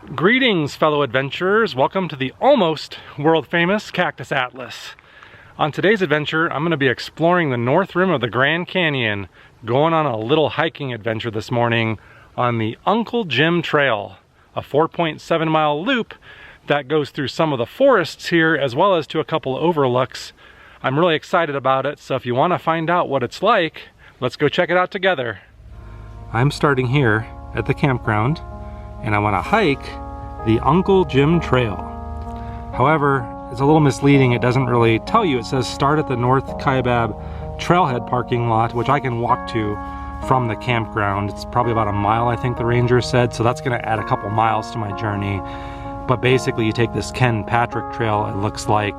Greetings, fellow adventurers. Welcome to the almost world-famous Cactus Atlas. On today's adventure, I'm going to be exploring the north rim of the Grand Canyon, going on a little hiking adventure this morning on the Uncle Jim Trail, a 4.7-mile loop that goes through some of the forests here as well as to a couple overlooks. I'm really excited about it, so if you want to find out what it's like, let's go check it out together. I'm starting here at the campground, and I want to hike the Uncle Jim Trail. However, it's a little misleading. It doesn't really tell you. It says start at the North Kaibab Trailhead parking lot, which I can walk to from the campground. It's probably about a mile, I think the ranger said, so that's going to add a couple miles to my journey. But basically, you take this Ken Patrick Trail, it looks like,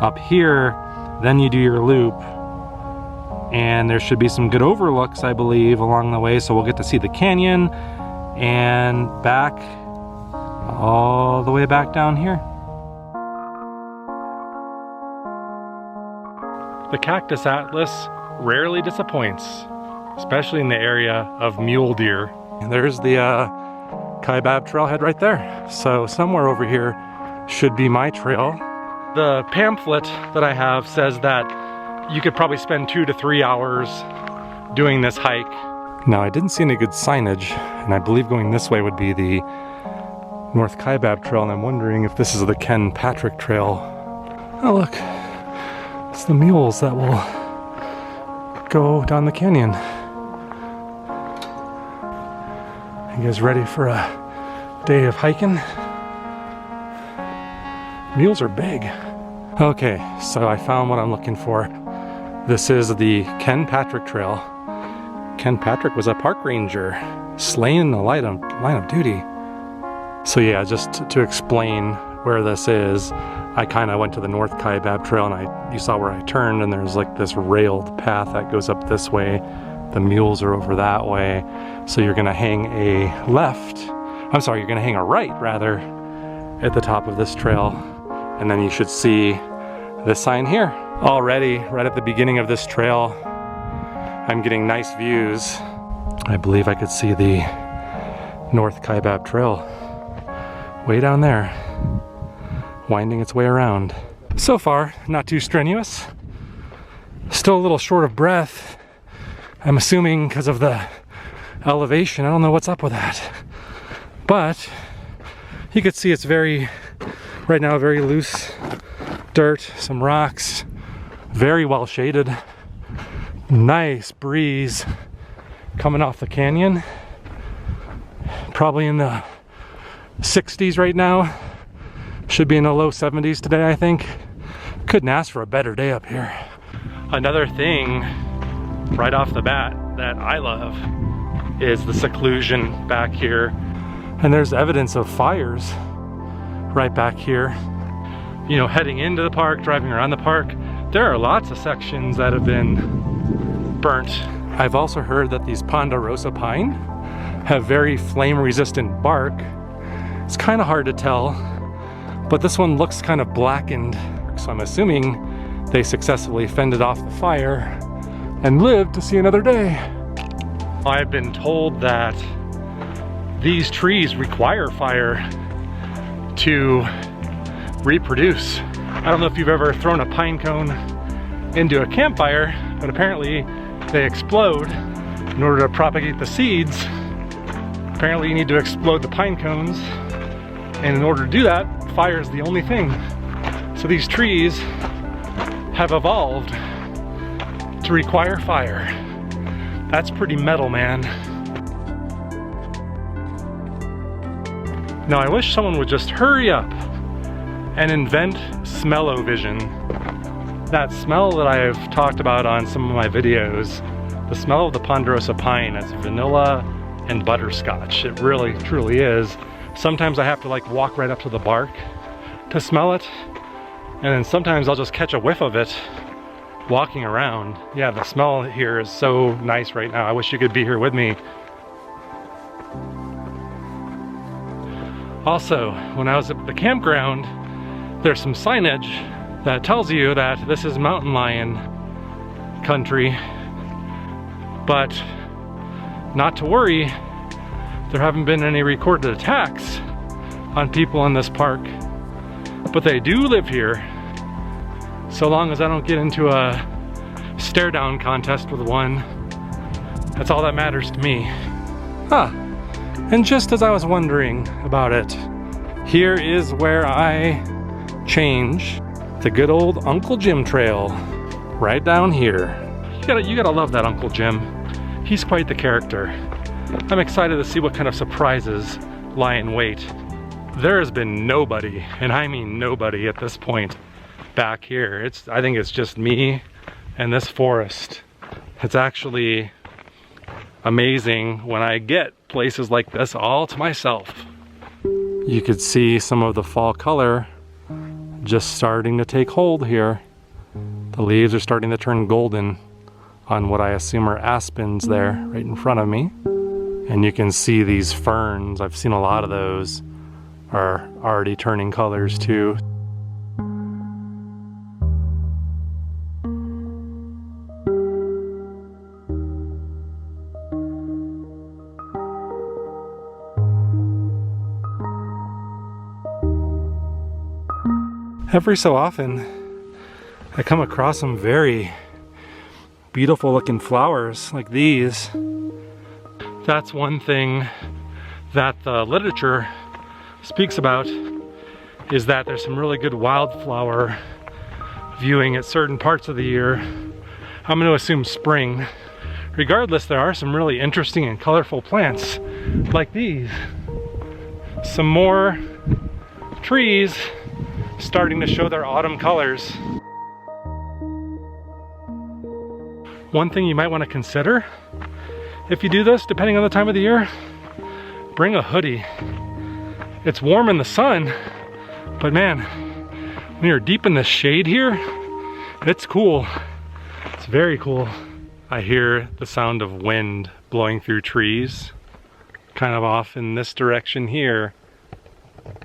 up here, then you do your loop, and there should be some good overlooks, I believe, along the way, so we'll get to see the canyon and back all the way back down here. The Cactus Atlas rarely disappoints, especially in the area of mule deer. And there's the Kaibab trailhead right there. So somewhere over here should be my trail. The pamphlet that I have says that you could probably spend 2 to 3 hours doing this hike. Now, I didn't see any good signage, and I believe going this way would be the North Kaibab Trail, and I'm wondering if this is the Ken Patrick Trail. Oh look, it's the mules that will go down the canyon. You guys ready for a day of hiking? Mules are big. Okay, so I found what I'm looking for. This is the Ken Patrick Trail. Ken Patrick was a park ranger, slain in the line of duty. So yeah, just to explain where this is, I kind of went to the North Kaibab Trail, and you saw where I turned, and there's like this railed path that goes up this way. The mules are over that way. So you're gonna hang a you're gonna hang a right rather at the top of this trail, and then you should see this sign here. Already, right at the beginning of this trail, I'm getting nice views. I believe I could see the North Kaibab Trail way down there, winding its way around. So far, not too strenuous. Still a little short of breath. I'm assuming because of the elevation. I don't know what's up with that. But you could see it's right now, very loose dirt, some rocks, very well shaded. Nice breeze coming off the canyon. Probably in the 60s right now. Should be in the low 70s today, I think. Couldn't ask for a better day up here. Another thing right off the bat that I love is the seclusion back here. And there's evidence of fires right back here. You know, heading into the park, driving around the park, there are lots of sections that have been burnt. I've also heard that these ponderosa pine have very flame resistant bark. It's kind of hard to tell, but this one looks kind of blackened. So I'm assuming they successfully fended off the fire and lived to see another day. I've been told that these trees require fire to reproduce. I don't know if you've ever thrown a pine cone into a campfire, but apparently they explode. In order to propagate the seeds, apparently you need to explode the pine cones, and in order to do that, fire is the only thing. So these trees have evolved to require fire. That's pretty metal, man. Now I wish someone would just hurry up and invent smell-o-vision. That smell that I've talked about on some of my videos, the smell of the ponderosa pine, it's vanilla and butterscotch. It really, truly is. Sometimes I have to like walk right up to the bark to smell it, and then sometimes I'll just catch a whiff of it walking around. Yeah, the smell here is so nice right now. I wish you could be here with me. Also, when I was at the campground, there's some signage that tells you that this is mountain lion country, but not to worry, there haven't been any recorded attacks on people in this park, but they do live here, so long as I don't get into a stare down contest with one. That's all that matters to me. Huh. And just as I was wondering about it, here is where I change the good old Uncle Jim trail, right down here. You gotta love that Uncle Jim. He's quite the character. I'm excited to see what kind of surprises lie in wait. There has been nobody, and I mean nobody at this point back here. I think it's just me and this forest. It's actually amazing when I get places like this all to myself. You could see some of the fall color just starting to take hold here. The leaves are starting to turn golden on what I assume are aspens there right in front of me. And you can see these ferns, I've seen a lot of those, are already turning colors too. Every so often, I come across some very beautiful looking flowers like these. That's one thing that the literature speaks about, is that there's some really good wildflower viewing at certain parts of the year. I'm going to assume spring. Regardless, there are some really interesting and colorful plants like these. Some more trees starting to show their autumn colors. One thing you might want to consider if you do this, depending on the time of the year, bring a hoodie. It's warm in the sun, but man, when you're deep in the shade here, it's cool. It's very cool. I hear the sound of wind blowing through trees, kind of off in this direction here,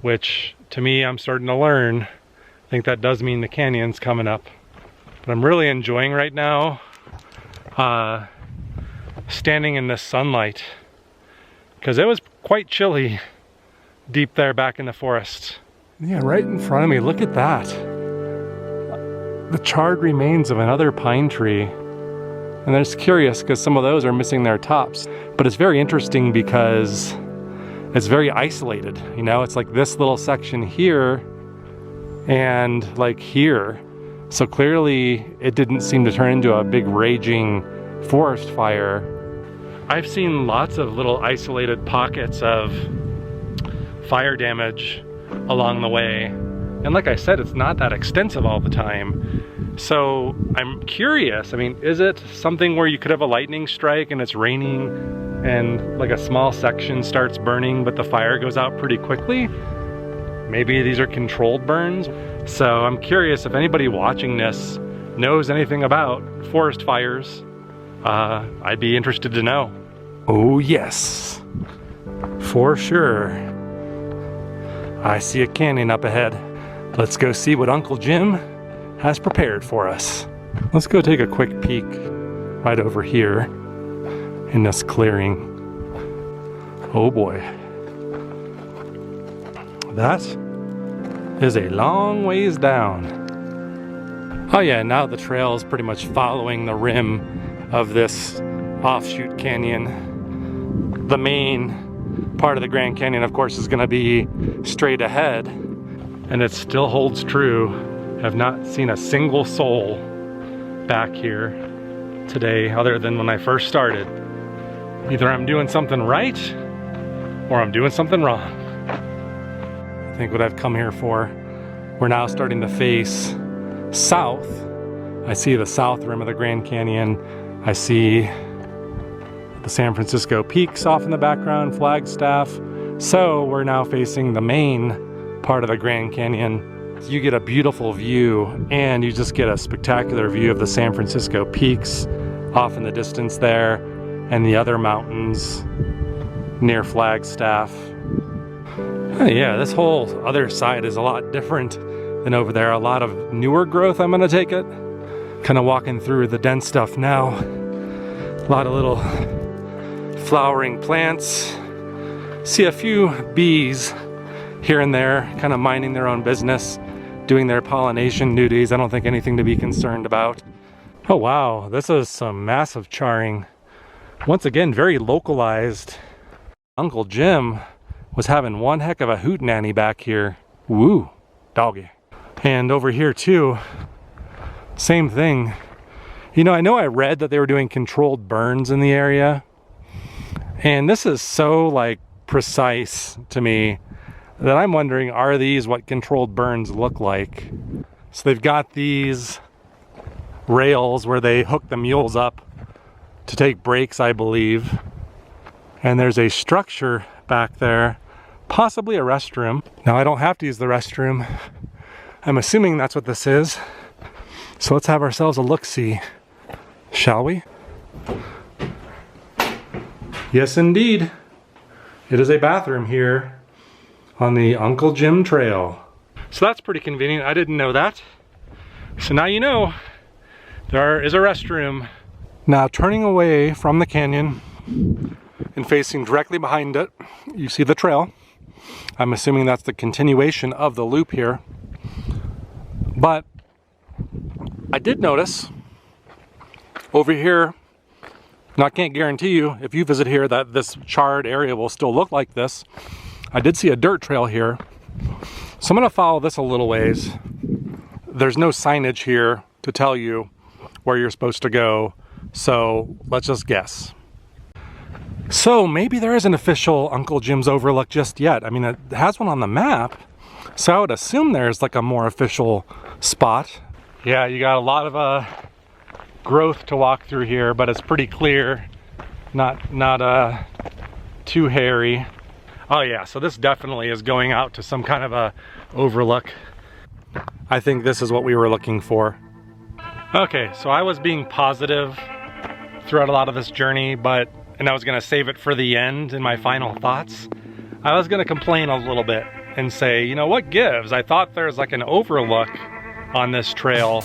which to me, I'm starting to learn. I think that does mean the canyon's coming up. But I'm really enjoying right now standing in this sunlight, because it was quite chilly deep there back in the forest. Yeah, right in front of me, look at that. The charred remains of another pine tree. And it's curious because some of those are missing their tops. But it's very interesting because it's very isolated, you know? It's like this little section here and like here. So clearly it didn't seem to turn into a big raging forest fire. I've seen lots of little isolated pockets of fire damage along the way. And like I said, it's not that extensive all the time. So I'm curious, I mean, is it something where you could have a lightning strike and it's raining and like a small section starts burning, but the fire goes out pretty quickly? Maybe these are controlled burns. So I'm curious if anybody watching this knows anything about forest fires. I'd be interested to know. Oh yes, for sure. I see a canyon up ahead. Let's go see what Uncle Jim has prepared for us. Let's go take a quick peek right over here in this clearing. Oh boy. That is a long ways down. Oh yeah, now the trail is pretty much following the rim of this offshoot canyon. The main part of the Grand Canyon, of course, is going to be straight ahead. And it still holds true. I've not seen a single soul back here today other than when I first started. Either I'm doing something right or I'm doing something wrong. I think what I've come here for. We're now starting to face south. I see the south rim of the Grand Canyon. I see the San Francisco peaks off in the background, Flagstaff. So we're now facing the main part of the Grand Canyon. You get a beautiful view, and you just get a spectacular view of the San Francisco peaks off in the distance there, and the other mountains near Flagstaff. Oh yeah, this whole other side is a lot different than over there. A lot of newer growth, I'm gonna take it. Kind of walking through the dense stuff now. A lot of little flowering plants. See a few bees here and there, kind of minding their own business, doing their pollination duties. I don't think anything to be concerned about. Oh wow, this is some massive charring. Once again, very localized. Uncle Jim was having one heck of a hootenanny back here. Woo, doggy. And over here too, same thing. You know I read that they were doing controlled burns in the area. And this is so like precise to me that I'm wondering, are these what controlled burns look like? So they've got these rails where they hook the mules up to take breaks, I believe. And there's a structure back there, possibly a restroom. Now I don't have to use the restroom. I'm assuming that's what this is. So let's have ourselves a look-see, shall we? Yes, indeed. It is a bathroom here on the Uncle Jim Trail. So that's pretty convenient. I didn't know that. So now you know there is a restroom. Now turning away from the canyon and facing directly behind it, you see the trail. I'm assuming that's the continuation of the loop here. But I did notice over here, now I can't guarantee you if you visit here that this charred area will still look like this. I did see a dirt trail here. So I'm gonna follow this a little ways. There's no signage here to tell you where you're supposed to go. So let's just guess. So maybe there is an official Uncle Jim's Overlook just yet. I mean, it has one on the map. So I would assume there's like a more official spot. Yeah, you got a lot of growth to walk through here, but it's pretty clear, not too hairy. Oh yeah, so this definitely is going out to some kind of a overlook. I think this is what we were looking for. Okay, so I was being positive throughout a lot of this journey, and I was gonna save it for the end in my final thoughts. I was gonna complain a little bit and say, you know, what gives? I thought there's like an overlook on this trail,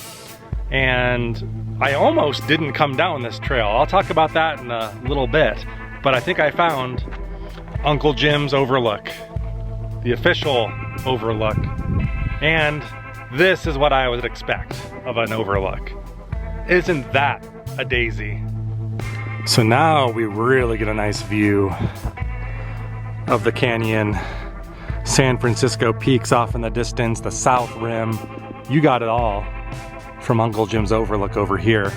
and I almost didn't come down this trail. I'll talk about that in a little bit, but I think I found Uncle Jim's Overlook, the official overlook. And this is what I would expect of an overlook. Isn't that a daisy? So now we really get a nice view of the canyon. San Francisco peaks off in the distance, the south rim. You got it all from Uncle Jim's Overlook over here.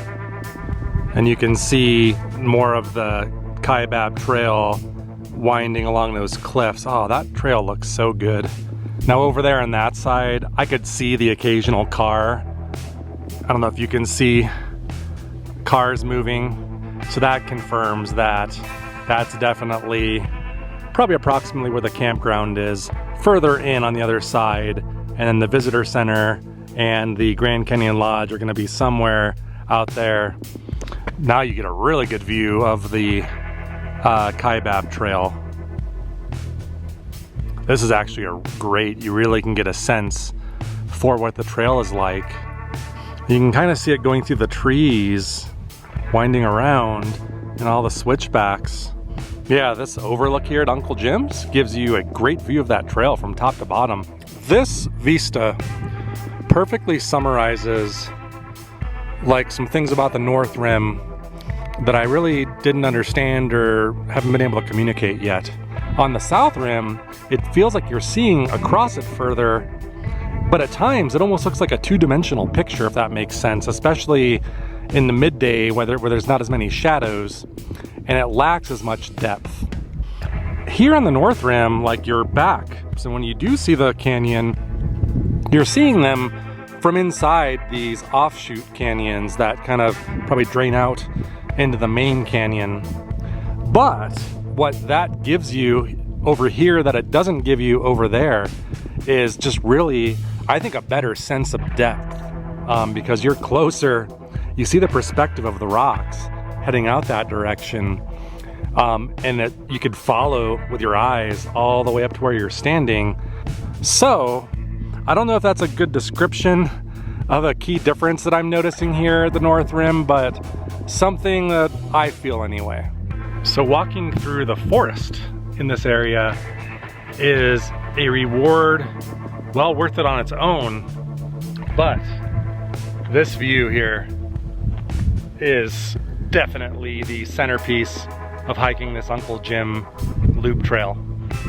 And you can see more of the Kaibab Trail winding along those cliffs. Oh, that trail looks so good. Now over there on that side, I could see the occasional car. I don't know if you can see cars moving. So that confirms that that's definitely probably approximately where the campground is. Further in on the other side, and then the visitor center and the Grand Canyon Lodge are gonna be somewhere out there. Now you get a really good view of the Kaibab Trail. This is actually you really can get a sense for what the trail is like. You can kind of see it going through the trees, winding around, and all the switchbacks. Yeah, this overlook here at Uncle Jim's gives you a great view of that trail from top to bottom. This vista perfectly summarizes like some things about the North Rim that I really didn't understand or haven't been able to communicate yet. On the South Rim, it feels like you're seeing across it further, but at times it almost looks like a two-dimensional picture, if that makes sense, especially in the midday where there's not as many shadows and it lacks as much depth. Here on the North Rim, like you're back. So when you do see the canyon, you're seeing them from inside these offshoot canyons that kind of probably drain out into the main canyon. But what that gives you over here that it doesn't give you over there is just really, I think, a better sense of depth because you're closer. You see the perspective of the rocks heading out that direction, and that you could follow with your eyes all the way up to where you're standing. So I don't know if that's a good description of a key difference that I'm noticing here at the North Rim, but something that I feel anyway. So walking through the forest in this area is a reward well worth it on its own, but this view here is definitely the centerpiece of hiking this Uncle Jim loop trail.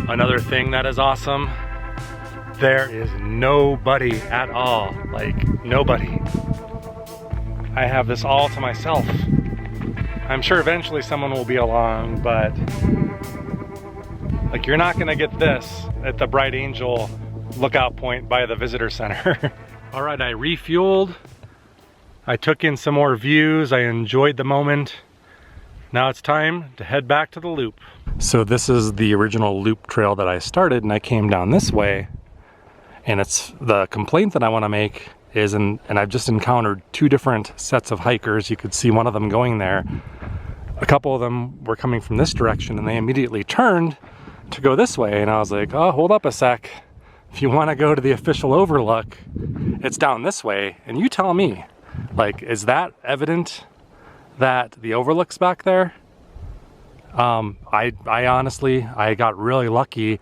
Another thing that is awesome, there is nobody at all, like nobody. I have this all to myself. I'm sure eventually someone will be along, but like you're not gonna get this at the Bright Angel lookout point by the visitor center. All right, I refueled. I took in some more views. I enjoyed the moment. Now it's time to head back to the loop. So this is the original loop trail that I started, and I came down this way. And it's the complaint that I want to make is, and I've just encountered two different sets of hikers. You could see one of them going there. A couple of them were coming from this direction, and they immediately turned to go this way. And I was like, oh, hold up a sec. If you want to go to the official overlook, it's down this way. And you tell me, like, is that evident that the overlook's back there? I honestly, I got really lucky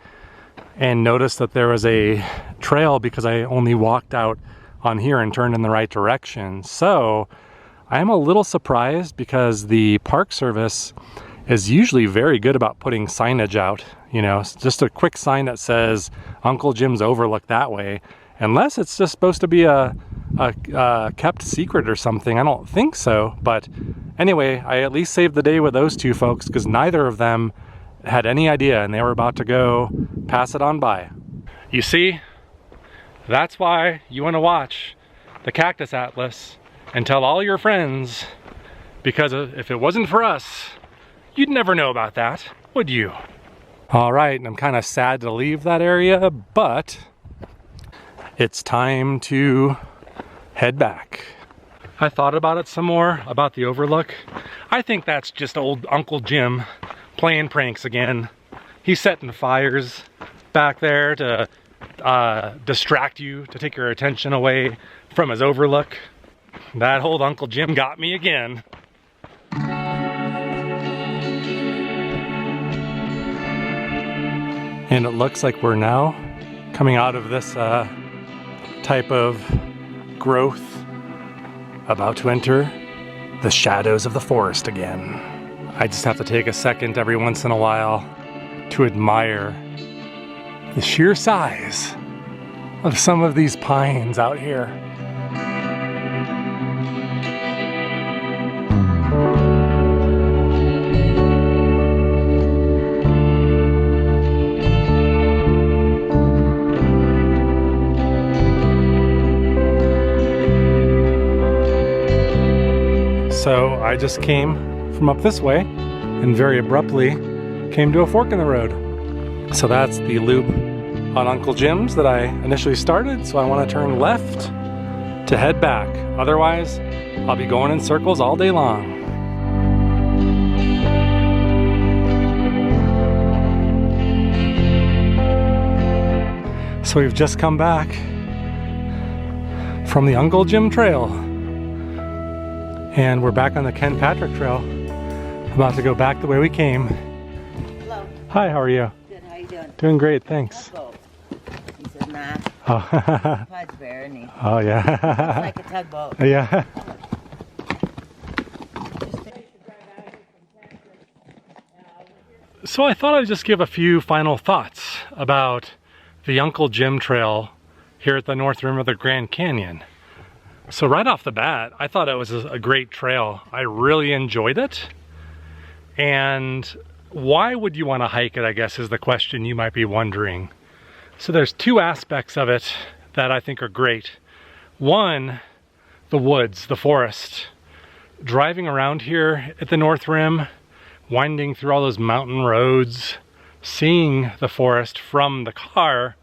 and noticed that there was a trail because I only walked out on here and turned in the right direction. So I'm a little surprised because the Park Service is usually very good about putting signage out, you know, just a quick sign that says Uncle Jim's Overlook that way, unless it's just supposed to be a kept secret or something. I don't think so, but anyway, I at least saved the day with those two folks because neither of them had any idea and they were about to go pass it on by. You see, that's why you want to watch the Cactus Atlas and tell all your friends, because if it wasn't for us, you'd never know about that, would you? All right, and I'm kind of sad to leave that area, but it's time to head back. I thought about it some more, about the overlook. I think that's just old Uncle Jim playing pranks again. He's setting fires back there to distract you, to take your attention away from his overlook. That old Uncle Jim got me again. And it looks like we're now coming out of this type of growth, about to enter the shadows of the forest again. I just have to take a second every once in a while to admire the sheer size of some of these pines out here. So I just came from up this way and very abruptly came to a fork in the road. So that's the loop on Uncle Jim's that I initially started. So I want to turn left to head back. Otherwise, I'll be going in circles all day long. So we've just come back from the Uncle Jim Trail. And we're back on the Ken Patrick Trail. About to go back the way we came. Hello. Hi, how are you? Good, how you doing? Doing great, thanks. Tugboat. He said, nah. Oh, Pud's bear, and he oh yeah. like a tugboat. Yeah. So I thought I'd just give a few final thoughts about the Uncle Jim Trail here at the north rim of the Grand Canyon. So right off the bat, I thought it was a great trail. I really enjoyed it. And why would you want to hike it, I guess, is the question you might be wondering. So there's two aspects of it that I think are great. One, the woods, the forest. Driving around here at the North Rim, winding through all those mountain roads, seeing the forest from the car,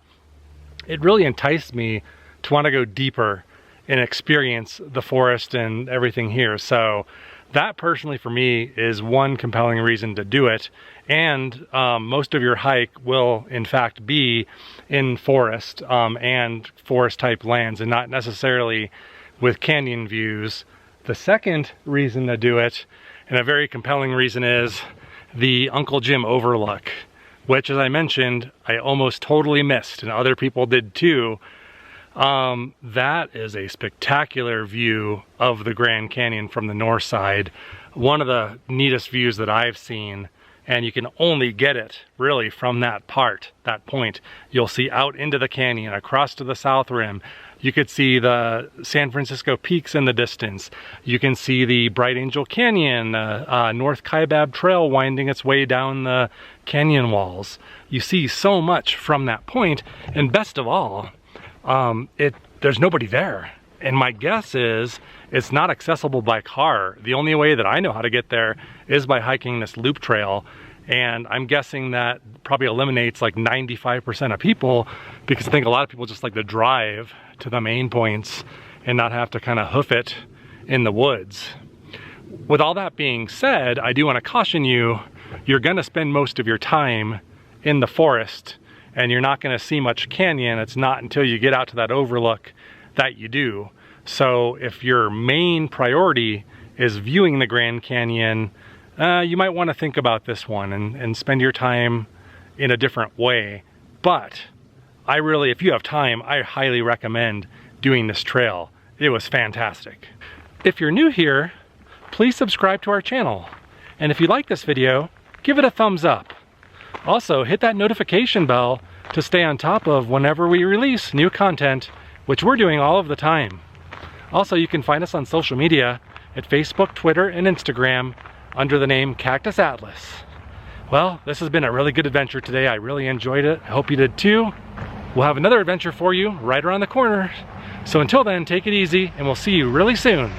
it really enticed me to want to go deeper and experience the forest and everything here. So that personally for me is one compelling reason to do it. And most of your hike will in fact be in forest and forest type lands and not necessarily with canyon views. The second reason to do it, and a very compelling reason, is the Uncle Jim Overlook. which, as I mentioned, I almost totally missed, and other people did too. That is a spectacular view of the Grand Canyon from the north side. One of the neatest views that I've seen, and you can only get it really from that point. You'll see out into the canyon, across to the south rim. You could see the San Francisco peaks in the distance. You can see the Bright Angel Canyon, North Kaibab Trail winding its way down the canyon walls. You see so much from that point, and best of all, there's nobody there. And my guess is it's not accessible by car. The only way that I know how to get there is by hiking this loop trail. And I'm guessing that probably eliminates like 95% of people, because I think a lot of people just like to drive to the main points and not have to kind of hoof it in the woods. With all that being said, I do want to caution you, you're gonna spend most of your time in the forest and you're not gonna see much canyon. It's not until you get out to that overlook that you do. So if your main priority is viewing the Grand Canyon, you might want to think about this one and spend your time in a different way. But if you have time, I highly recommend doing this trail. It was fantastic. If you're new here, please subscribe to our channel. And if you like this video, give it a thumbs up. Also, hit that notification bell to stay on top of whenever we release new content, which we're doing all of the time. Also, you can find us on social media at Facebook, Twitter, and Instagram under the name Cactus Atlas. Well, this has been a really good adventure today. I really enjoyed it. I hope you did too. We'll have another adventure for you right around the corner. So until then, take it easy, and we'll see you really soon.